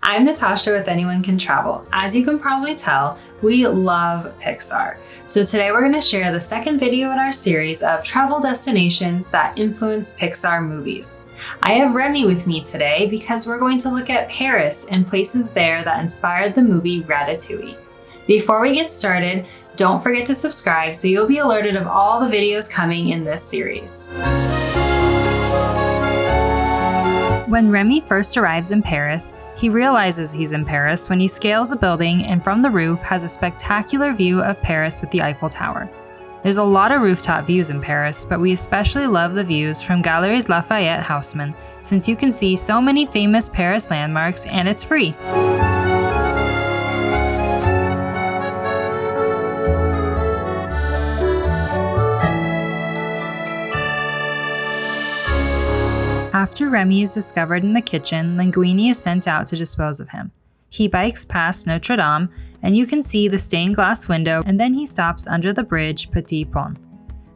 I'm Natasha with Anyone Can Travel. As you can probably tell, we love Pixar. So today we're going to share the second video in our series of travel destinations that influence Pixar movies. I have Remy with me today because we're going to look at Paris and places there that inspired the movie Ratatouille. Before we get started, don't forget to subscribe so you'll be alerted of all the videos coming in this series. When Remy first arrives in Paris, he realizes he's in Paris when he scales a building and from the roof has a spectacular view of Paris with the Eiffel Tower. There's a lot of rooftop views in Paris, but we especially love the views from Galerias Lafayette Haussmann, since you can see so many famous Paris landmarks and it's free. After Remy is discovered in the kitchen, Linguini is sent out to dispose of him. He bikes past Notre Dame, and you can see the stained glass window, and then he stops under the bridge Petit Pont.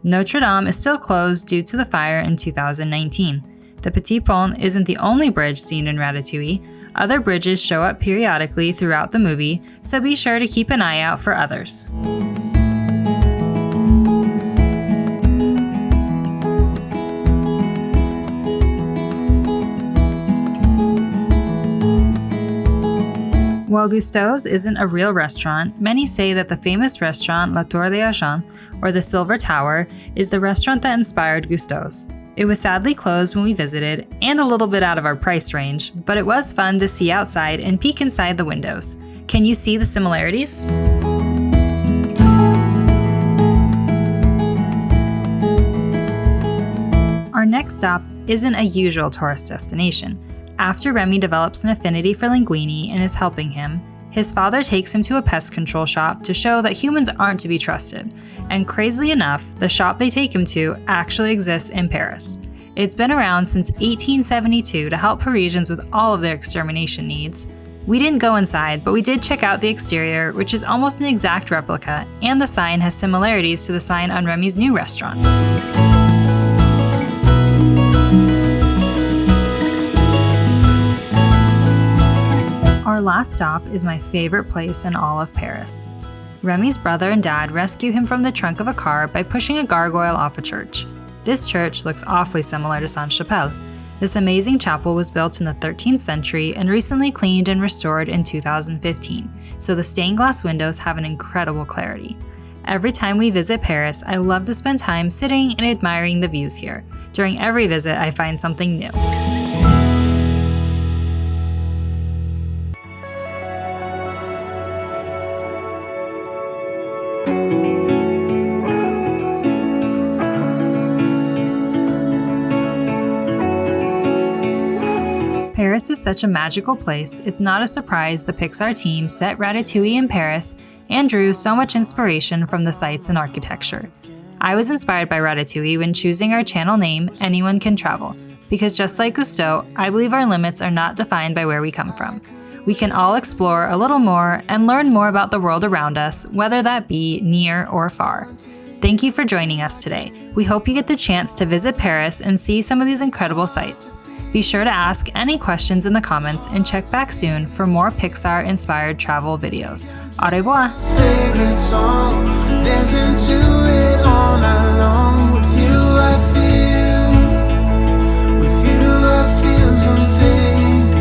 Notre Dame is still closed due to the fire in 2019. The Petit Pont isn't the only bridge seen in Ratatouille. Other bridges show up periodically throughout the movie, so be sure to keep an eye out for others. While Gusteau's isn't a real restaurant, many say that the famous restaurant La Tour d'Argent, or the Silver Tower, is the restaurant that inspired Gusteau's. It was sadly closed when we visited, and a little bit out of our price range, but it was fun to see outside and peek inside the windows. Can you see the similarities? Our next stop isn't a usual tourist destination. After Remy develops an affinity for Linguini and is helping him, his father takes him to a pest control shop to show that humans aren't to be trusted. And crazily enough, the shop they take him to actually exists in Paris. It's been around since 1872 to help Parisians with all of their extermination needs. We didn't go inside, but we did check out the exterior, which is almost an exact replica, and the sign has similarities to the sign on Remy's new restaurant. Our last stop is my favorite place in all of Paris. Remy's brother and dad rescue him from the trunk of a car by pushing a gargoyle off a church. This church looks awfully similar to Sainte-Chapelle. This amazing chapel was built in the 13th century and recently cleaned and restored in 2015, so the stained glass windows have an incredible clarity. Every time we visit Paris, I love to spend time sitting and admiring the views here. During every visit, I find something new. Paris is such a magical place, it's not a surprise the Pixar team set Ratatouille in Paris and drew so much inspiration from the sights and architecture. I was inspired by Ratatouille when choosing our channel name, Anyone Can Travel, because just like Gusteau, I believe our limits are not defined by where we come from. We can all explore a little more and learn more about the world around us, whether that be near or far. Thank you for joining us today. We hope you get the chance to visit Paris and see some of these incredible sights. Be sure to ask any questions in the comments and check back soon for more Pixar-inspired travel videos. Au revoir! Favorite song, dancing to it all night long. With you I feel something,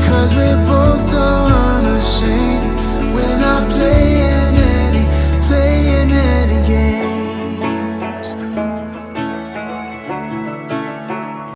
'cause we're